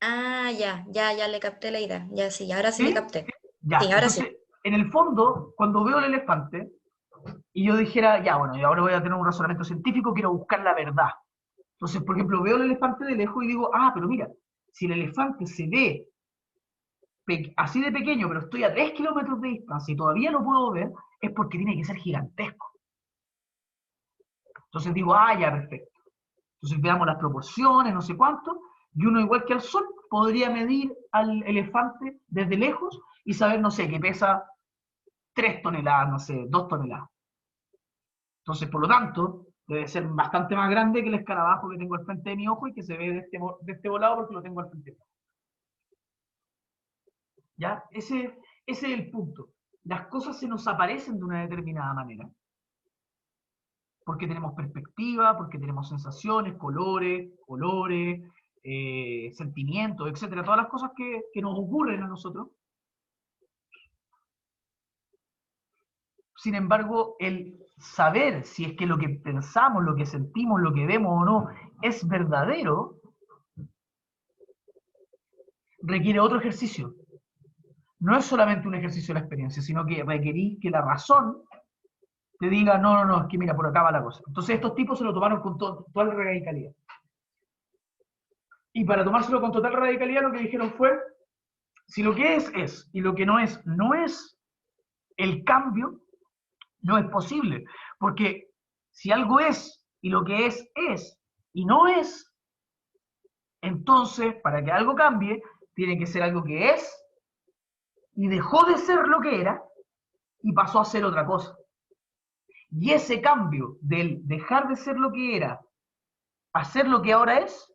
Ah, ya le capté la idea. Ya sí, ahora sí le ¿Sí? capté. Ya, Sí, ahora sí. entonces, en el fondo, cuando veo el elefante, y yo dijera, ya, bueno, y ahora voy a tener un razonamiento científico, quiero buscar la verdad. Entonces, por ejemplo, veo el elefante de lejos y digo, ah, pero mira, si el elefante se ve así de pequeño, pero estoy a 3 kilómetros de distancia y todavía lo puedo ver, es porque tiene que ser gigantesco. Entonces digo, ah, ya, perfecto. Entonces veamos las proporciones, no sé cuánto, y uno igual que al sol podría medir al elefante desde lejos y saber, no sé, que pesa 3 toneladas, no sé, 2 toneladas. Entonces, por lo tanto, debe ser bastante más grande que el escarabajo que tengo al frente de mi ojo y que se ve de este volado porque lo tengo al frente de mi ojo. ¿Ya? Ese es el punto. Las cosas se nos aparecen de una determinada manera. Porque tenemos perspectiva, porque tenemos sensaciones, colores, olores, sentimientos, etcétera, todas las cosas que nos ocurren a nosotros. Sin embargo, el saber si es que lo que pensamos, lo que sentimos, lo que vemos o no es verdadero, requiere otro ejercicio. No es solamente un ejercicio de la experiencia, sino que requerís que la razón te diga, no, no, no, es que mira, por acá va la cosa. Entonces estos tipos se lo tomaron con total radicalidad. Y para tomárselo con total radicalidad lo que dijeron fue, si lo que es, y lo que no es, el cambio no es posible. Porque si algo es, y lo que es, y no es, entonces, para que algo cambie, tiene que ser algo que es, y dejó de ser lo que era, y pasó a ser otra cosa. Y ese cambio del dejar de ser lo que era a ser lo que ahora es,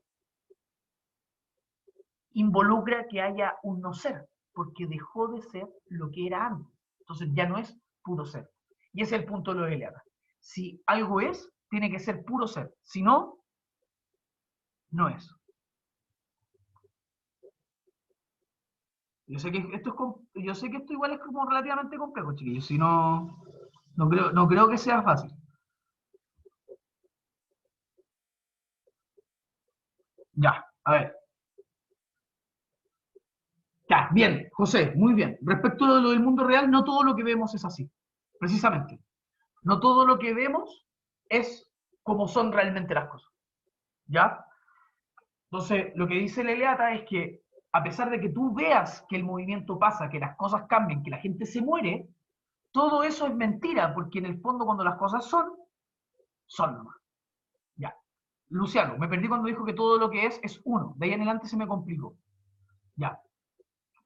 involucra que haya un no ser, porque dejó de ser lo que era antes. Entonces ya no es puro ser. Y ese es el punto de los Eliadas. Si algo es, tiene que ser puro ser. Si no, no es. Yo sé que esto igual es como relativamente complejo, chiquillos, si no, no creo que sea fácil. Ya, a ver. Ya, bien, José, muy bien. Respecto a lo del mundo real, no todo lo que vemos es así, precisamente. No todo lo que vemos es como son realmente las cosas. ¿Ya? Entonces, lo que dice el Eleata es que a pesar de que tú veas que el movimiento pasa, que las cosas cambian, que la gente se muere, todo eso es mentira, porque en el fondo cuando las cosas son nomás. Ya. Luciano, me perdí cuando dijo que todo lo que es uno. De ahí en adelante se me complicó. Ya.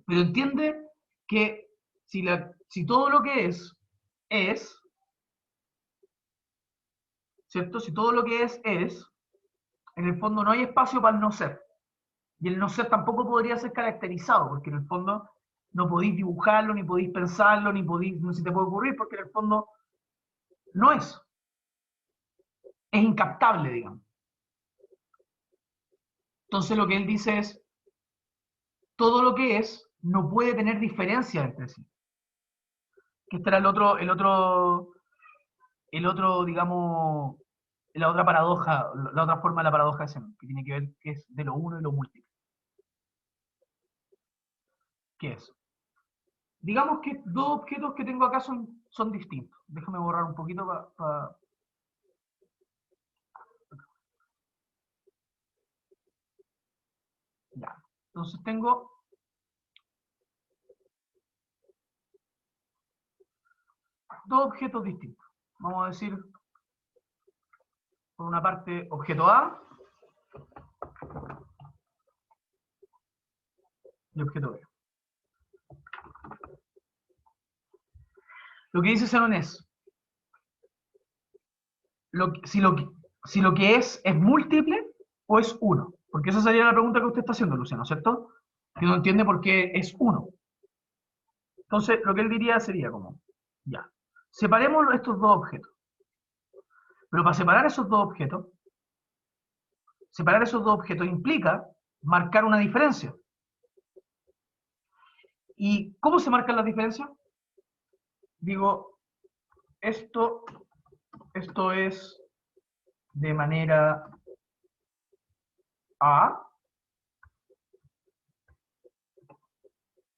Pero entiende que si todo lo que es, ¿cierto? Si todo lo que es, en el fondo no hay espacio para el no ser. Y el no ser tampoco podría ser caracterizado, porque en el fondo no podéis dibujarlo, ni podéis pensarlo, no se te puede ocurrir, porque en el fondo no es. Es incaptable, digamos. Entonces lo que él dice es, todo lo que es no puede tener diferencia entre sí. Que este era digamos, la otra paradoja, la otra forma de la paradoja de Zenón, que tiene que ver que es de lo uno y lo múltiple. ¿Qué es? Digamos que dos objetos que tengo acá son distintos. Déjame borrar un poquito para... Ya. Entonces tengo dos objetos distintos. Vamos a decir, por una parte, objeto A y objeto B. Lo que dice Zenón es, si lo que es múltiple o es uno. Porque esa sería la pregunta que usted está haciendo, Luciano, ¿cierto? Que no entiende por qué es uno. Entonces, lo que él diría sería como, ya, separemos estos dos objetos. Pero para separar esos dos objetos implica marcar una diferencia. ¿Y cómo se marcan las diferencias? Digo, esto es de manera A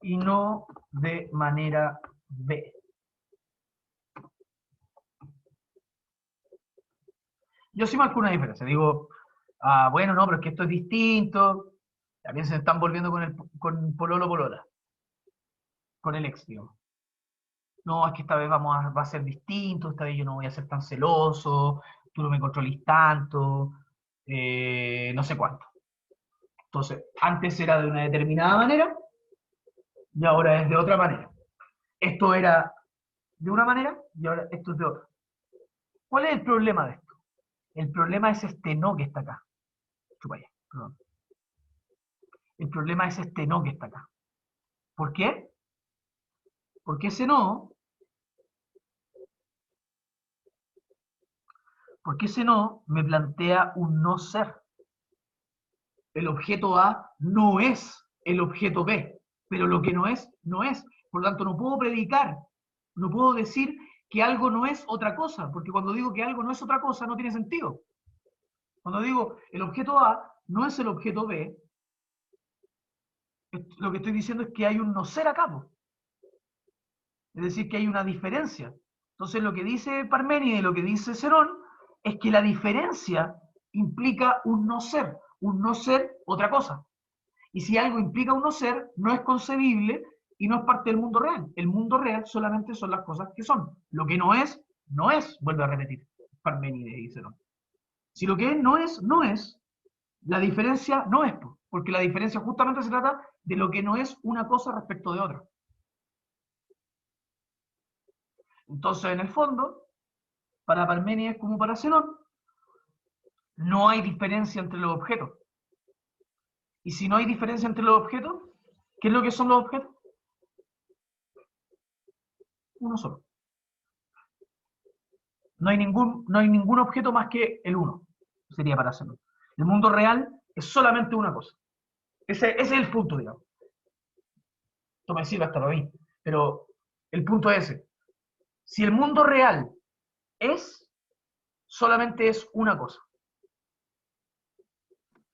y no de manera B. Yo sí marco una diferencia. Digo, bueno, no, pero es que esto es distinto. También se están volviendo con pololo polola. Con el ex, digo. No, es que esta vez va a ser distinto, esta vez yo no voy a ser tan celoso, tú no me controles tanto, no sé cuánto. Entonces, antes era de una determinada manera y ahora es de otra manera. Esto era de una manera y ahora esto es de otra. ¿Cuál es el problema de esto? El problema es este no que está acá. Chupa ya, perdón. El problema es este no que está acá. ¿Por qué? Porque ese no me plantea un no ser. El objeto A no es el objeto B, pero lo que no es, no es. Por lo tanto, no puedo predicar, no puedo decir que algo no es otra cosa, porque cuando digo que algo no es otra cosa, no tiene sentido. Cuando digo el objeto A no es el objeto B, lo que estoy diciendo es que hay un no ser acá, ¿no? Es decir, que hay una diferencia. Entonces, lo que dice Parménides y lo que dice Zenón es que la diferencia implica un no ser otra cosa. Y si algo implica un no ser, no es concebible y no es parte del mundo real. El mundo real solamente son las cosas que son. Lo que no es, no es, vuelve a repetir Parménides y Zenón. Si lo que es, no es, la diferencia no es, porque la diferencia justamente se trata de lo que no es una cosa respecto de otra. Entonces, en el fondo, para Parménides como para Zenón, no hay diferencia entre los objetos. Y si no hay diferencia entre los objetos, ¿qué es lo que son los objetos? Uno solo. No hay ningún objeto más que el uno, sería para Zenón. El mundo real Es solamente una cosa. Ese es el punto, digamos. Esto me sirve hasta para mí. Pero el punto es ese. Si el mundo real solamente es una cosa.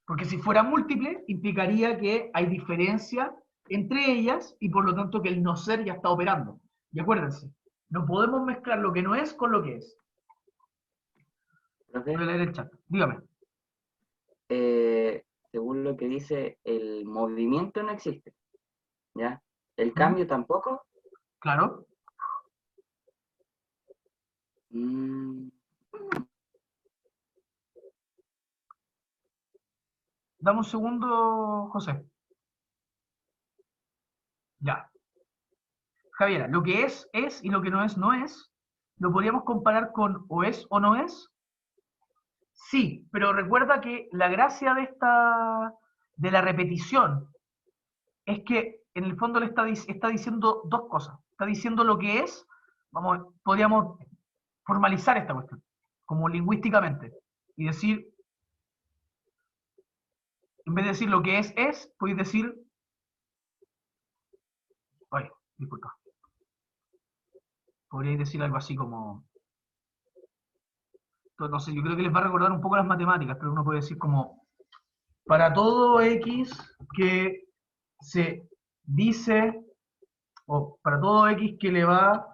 Porque si fuera múltiple, implicaría que hay diferencia entre ellas y por lo tanto que el no ser ya está operando. Y acuérdense, no podemos mezclar lo que no es con lo que es. Profe, Voy a leer el chat. Dígame. según lo que dice, el movimiento no existe, ¿ya? El ¿Mm? cambio tampoco. Claro. Mm, Dame un segundo, José. Ya. Javiera, lo que es y lo que no es, no es. ¿Lo podríamos comparar con o es o no es? Sí, pero recuerda que la gracia de la repetición es que en el fondo le está diciendo dos cosas. Está diciendo lo que es, podríamos formalizar esta cuestión, como lingüísticamente, y decir, en vez de decir lo que es, podéis decir, oye, disculpa, podríais decir algo así como, no sé, yo creo que les va a recordar un poco las matemáticas, pero uno puede decir como, para todo x que se dice, o para todo x que le va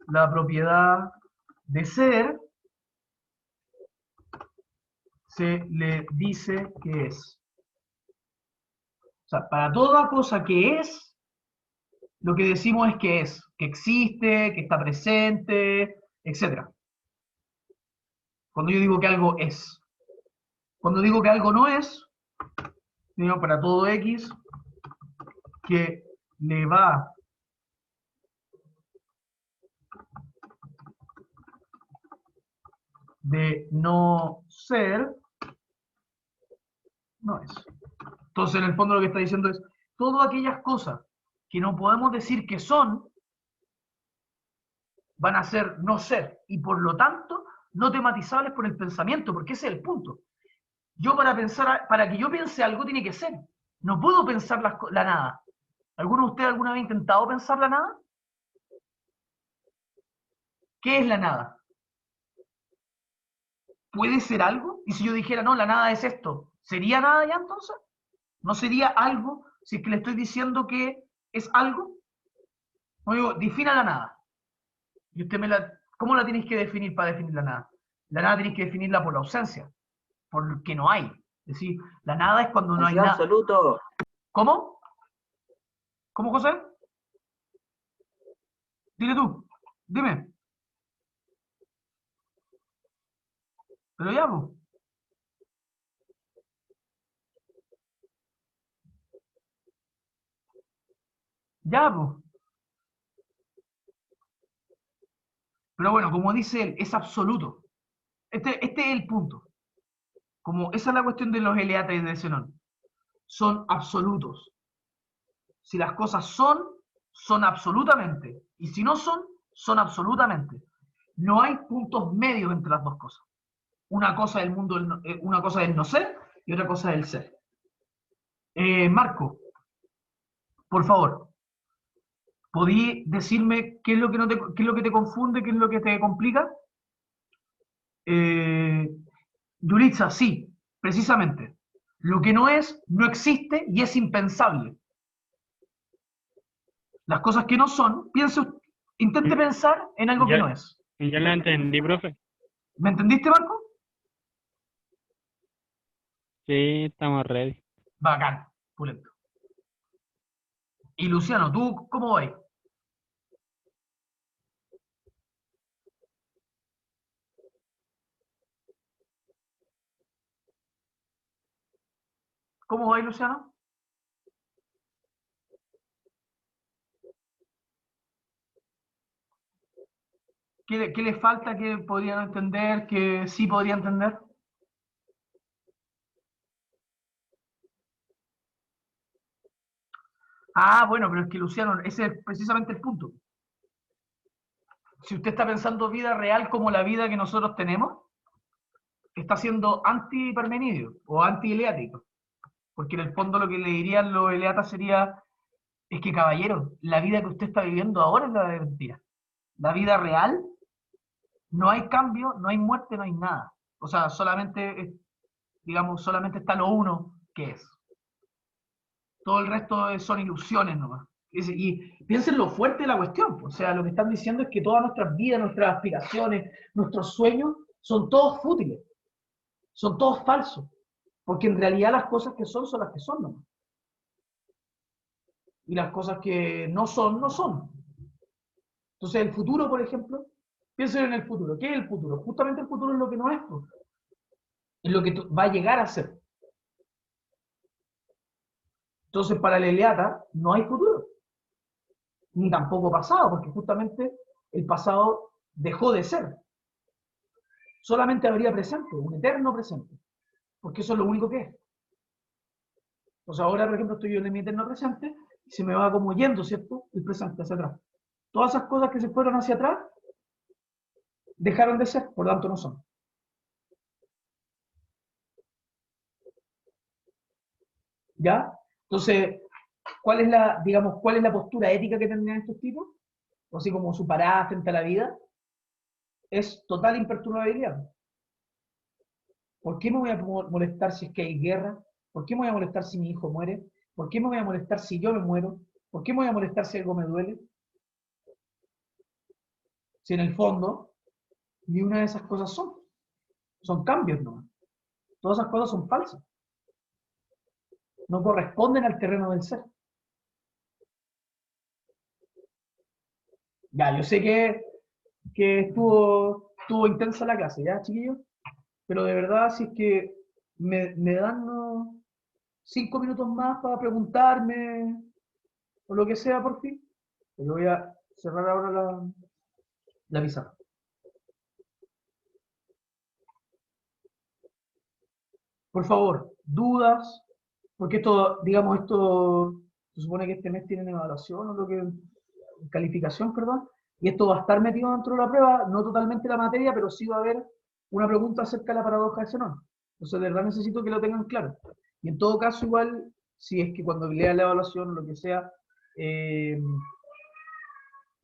la propiedad de ser, se le dice que es. O sea, para toda cosa que es, lo que decimos es, que existe, que está presente, etc. Cuando yo digo que algo es. Cuando digo que algo no es, digo para todo x que le va de no ser, no es. Entonces, en el fondo lo que está diciendo es, todas aquellas cosas que no podemos decir que son, van a ser no ser, y por lo tanto, no tematizables por el pensamiento, porque ese es el punto. Yo para que yo piense algo tiene que ser. No puedo pensar la nada. ¿Alguno de ustedes alguna vez ha intentado pensar la nada? ¿Qué es la nada? ¿Puede ser algo? Y si yo dijera, no, la nada es esto, ¿sería nada ya entonces? ¿No sería algo si es que le estoy diciendo que es algo? No digo, defina la nada. Y usted ¿cómo la tenéis que definir para definir la nada? La nada tenéis que definirla por la ausencia, por lo que no hay. Es decir, la nada es cuando no hay vacío nada. absoluto. ¿Cómo? ¿Cómo, José? Dile tú, dime. Pero ya, pues. Ya, pues. Pero bueno, como dice él, es absoluto. Este es el punto. Como esa es la cuestión de los eleates de Zenón. Son absolutos. Si las cosas son absolutamente. Y si no son absolutamente. No hay puntos medios entre las dos cosas. Una cosa del mundo, una cosa del no ser y otra cosa del ser. Marco, por favor, ¿podí decirme qué es lo que qué es lo que te confunde, qué es lo que te complica? Yulitza, sí, precisamente. Lo que no es, no existe y es impensable. Las cosas que no son, intente pensar en algo que no es. Ya la entendí, profe. ¿Me entendiste, Marco? Sí, estamos ready. Bacán, pulento. Y Luciano, ¿tú cómo vas? ¿Cómo vais, Luciano? ¿Qué le falta que podrían entender, que sí podría entender? Ah, bueno, pero es que Luciano, ese es precisamente el punto. Si usted está pensando vida real como la vida que nosotros tenemos, está siendo anti-Parmenidio o anti-eleático. porque en el fondo lo que le dirían los eleatas sería, es que caballero, la vida que usted está viviendo ahora es la de mentira. La vida real, no hay cambio, no hay muerte, no hay nada. O sea, solamente, digamos, solamente está lo uno que es. Todo el resto son ilusiones nomás. Y piensen lo fuerte de la cuestión. O sea, lo que están diciendo es que todas nuestras vidas, nuestras aspiraciones, nuestros sueños, son todos fútiles. Son todos falsos. Porque en realidad las cosas que son las que son nomás. Y las cosas que no son, no son. Entonces el futuro, por ejemplo, piensen en el futuro. ¿Qué es el futuro? Justamente el futuro es lo que no es. Pues. Es lo que va a llegar a ser. Entonces para el eleata no hay futuro. Ni tampoco pasado, porque justamente el pasado dejó de ser. Solamente habría presente, un eterno presente. Porque eso es lo único que es. Entonces ahora, por ejemplo, estoy yo en mi eterno presente y se me va como yendo, ¿cierto? El presente hacia atrás. Todas esas cosas que se fueron hacia atrás dejaron de ser, por lo tanto no son. ¿Ya? Entonces, ¿cuál es la, digamos, cuál es la postura ética que tendrían estos tipos? O así como su parada frente a la vida, es total imperturbabilidad. ¿Por qué me voy a molestar si es que hay guerra? ¿Por qué me voy a molestar si mi hijo muere? ¿Por qué me voy a molestar si yo me muero? ¿Por qué me voy a molestar si algo me duele? Si en el fondo, ni una de esas cosas son cambios nomás. Todas esas cosas son falsas. No corresponden al terreno del ser. Ya, yo sé que estuvo intensa la clase, ¿ya, chiquillos? Pero de verdad, si es que me dan 5 minutos más para preguntarme o lo que sea por fin, yo voy a cerrar ahora la pizarra. Por favor, dudas, porque esto, digamos, esto, se supone que este mes tienen evaluación o lo que, calificación, perdón, y esto va a estar metido dentro de la prueba, no totalmente la materia, pero sí va a haber una pregunta acerca de la paradoja de Zenón. Entonces, de verdad necesito que lo tengan claro. Y en todo caso, igual, si es que cuando lean la evaluación o lo que sea,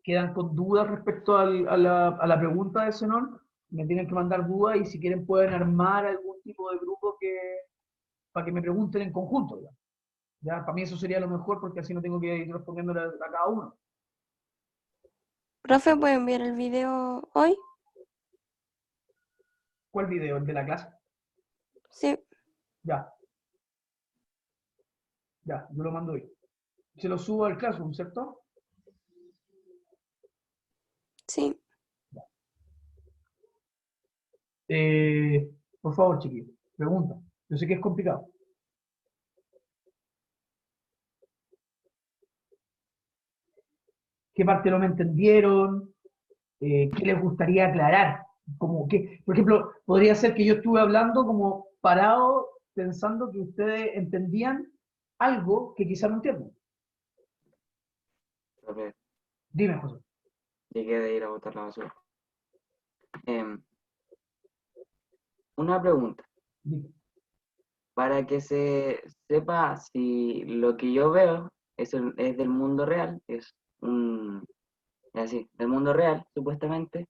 quedan con dudas respecto a la pregunta de Zenón, me tienen que mandar dudas y si quieren pueden armar algún tipo de grupo para que me pregunten en conjunto. ¿Ya? Para mí eso sería lo mejor porque así no tengo que ir respondiéndole a cada uno. Profe, ¿puede enviar el video hoy? ¿Cuál video? ¿El de la clase? Sí, Ya. Ya, yo lo mando hoy. Se lo subo al Classroom, ¿cierto? sí. Por favor, chiquillos, pregunta. Yo sé que es complicado. ¿Qué parte no me entendieron? ¿Qué les gustaría aclarar? Como que, por ejemplo, podría ser que yo estuve hablando como parado pensando que ustedes entendían algo que quizás no entienden. Profe, Dime, José. llegué de ir a botar la basura. Una pregunta. Dime. Para que se sepa si lo que yo veo es del mundo real, así, del mundo real, supuestamente,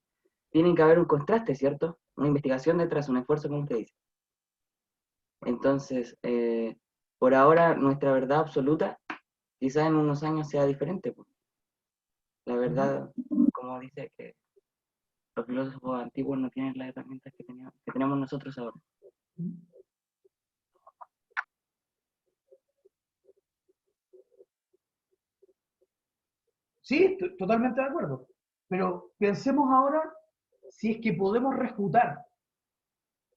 tiene que haber un contraste, ¿cierto? Una investigación detrás, un esfuerzo, como usted dice. Entonces, por ahora, nuestra verdad absoluta, quizá en unos años sea diferente, pues. La verdad, como dice que los filósofos antiguos no tienen las herramientas que tenemos nosotros ahora. Sí, estoy totalmente de acuerdo. Pero pensemos ahora si es que podemos refutar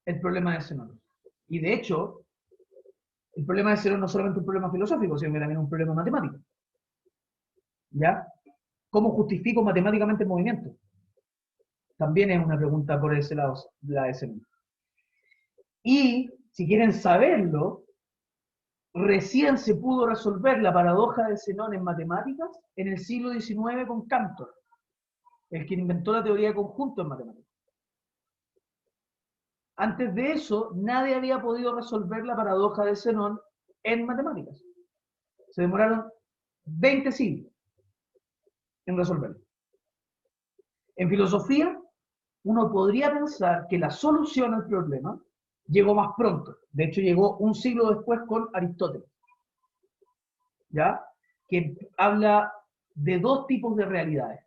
el problema de Zenón. Y de hecho, el problema de Zenón no es solamente un problema filosófico, sino que también es un problema matemático. ¿Ya? ¿Cómo justifico matemáticamente el movimiento? También es una pregunta por ese lado, la de Zenón. Y si quieren saberlo, recién se pudo resolver la paradoja de Zenón en matemáticas en el siglo XIX con Cantor, el que inventó la teoría de conjuntos en matemáticas. Antes de eso, nadie había podido resolver la paradoja de Zenón en matemáticas. Se demoraron 20 siglos en resolverlo. En filosofía, uno podría pensar que la solución al problema llegó más pronto. De hecho, llegó un siglo después con Aristóteles, ¿ya? Que habla de dos tipos de realidades.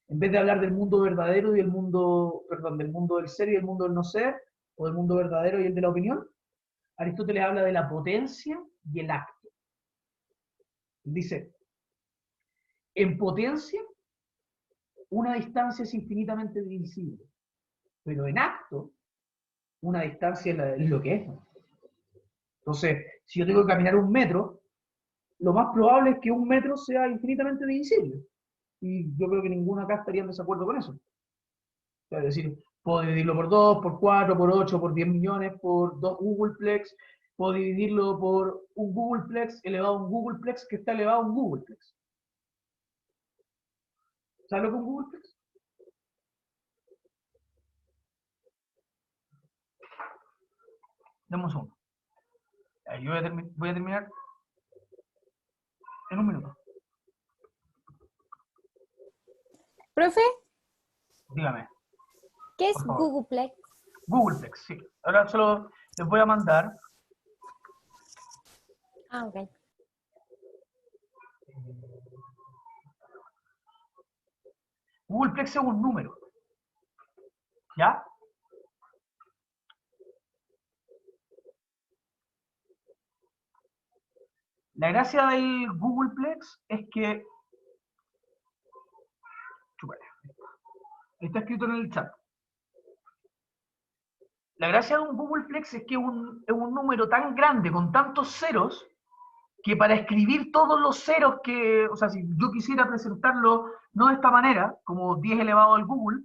En vez de hablar del mundo verdadero y del mundo, perdón, del mundo del ser y del mundo del no ser, o del mundo verdadero y el de la opinión, Aristóteles habla de la potencia y el acto. Dice, en potencia, una distancia es infinitamente divisible, pero en acto, una distancia es lo que es. Entonces, si yo tengo que caminar 1 metro, lo más probable es que 1 metro sea infinitamente divisible. Y yo creo que ninguno acá estaría en desacuerdo con eso. O sea, es decir, puedo dividirlo por 2, por 4, por 8, por 10 millones, por 2 Googleplex. Puedo dividirlo por un Googleplex elevado a un Googleplex que está elevado a un Googleplex. ¿Sabes lo que es un Googleplex? Dame un segundo. Yo voy a terminar en 1 minuto. Profe, Dígame. ¿qué es Por favor. Googleplex? Googleplex, sí. Ahora solo les voy a mandar. Ah, ok. Googleplex es un número. ¿Ya? La gracia del Googleplex es que... Chúpale. Está escrito en el chat. La gracia de un Googleplex es que es un número tan grande, con tantos ceros, que para escribir todos los ceros que... O sea, si yo quisiera presentarlo no de esta manera, como 10 elevado al Google,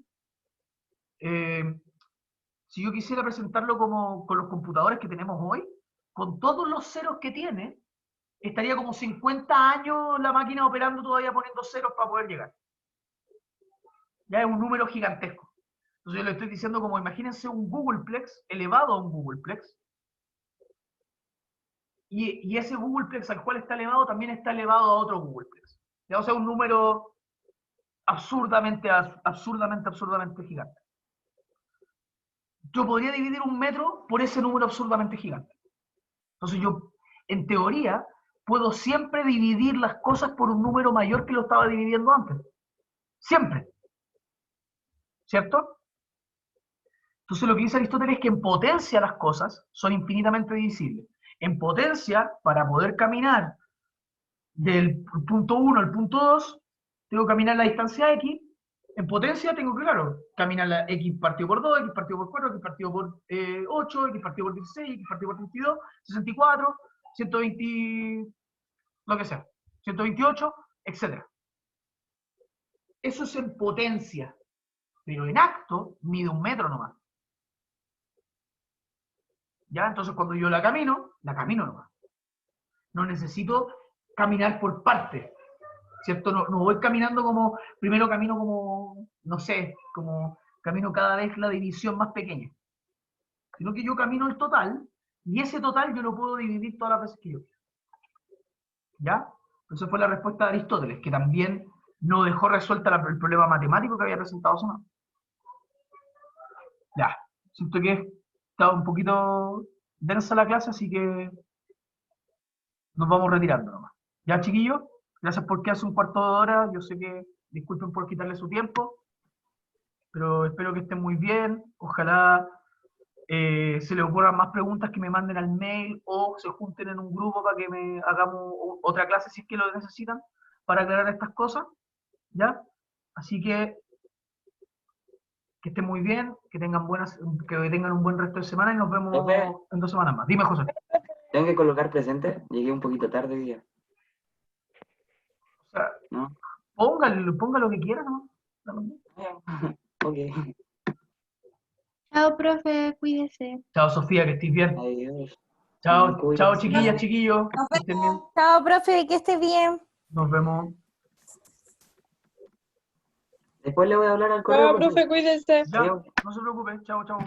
si yo quisiera presentarlo como con los computadores que tenemos hoy, con todos los ceros que tiene, estaría como 50 años la máquina operando todavía poniendo ceros para poder llegar. Ya es un número gigantesco. Entonces yo le estoy diciendo como, imagínense un Googleplex elevado a un Googleplex, y ese Googleplex al cual está elevado también está elevado a otro Googleplex. Ya, o sea, un número absurdamente gigante. Yo podría dividir 1 metro por ese número absurdamente gigante. Entonces yo, en teoría, puedo siempre dividir las cosas por un número mayor que lo estaba dividiendo antes. Siempre. ¿Cierto? Entonces lo que dice Aristóteles es que en potencia las cosas son infinitamente divisibles. En potencia, para poder caminar del punto 1 al punto 2, tengo que caminar la distancia x. En potencia tengo que, claro, caminar la x partido por 2, x partido por 4, x partido por 8, x partido por 16, x partido por 32, 64, 120, lo que sea, 128, etc. Eso es en potencia, pero en acto mide 1 metro nomás. ¿Ya? Entonces cuando yo la camino nomás. No necesito caminar por partes, ¿cierto? No voy caminando como, primero camino como, no sé, como camino cada vez la división más pequeña. Sino que yo camino el total, y ese total yo lo puedo dividir todas las veces que yo quiera. ¿Ya? Esa fue la respuesta de Aristóteles, que también no dejó resuelta el problema matemático que había presentado Sonado. Ya, siento que estaba un poquito densa la clase, así que nos vamos retirando nomás. Ya, chiquillos, gracias por quedarse 1/4 de hora. Yo sé que, disculpen por quitarle su tiempo, pero espero que estén muy bien. Ojalá se les ocurran más preguntas, que me manden al mail o se junten en un grupo para que hagamos otra clase si es que lo necesitan, para aclarar estas cosas. ¿Ya? Así que estén muy bien, que tengan un buen resto de semana y nos vemos Profe. en 2 semanas más. Dime, José. Tengo que colocar presente, llegué un poquito tarde hoy día, O sea, ¿no? ponga lo que quiera, ¿no? Ok, Chao, profe, cuídese. Chao, Sofía, que estés bien. adiós. Chao, Cuídense. chao, chiquillas, chiquillos. Que estén bien. Chao, profe, que esté bien. Nos vemos. Después le voy a hablar al correo. Chao, profe, cuídese. Ya, Adiós. no se preocupe. Chao, chao.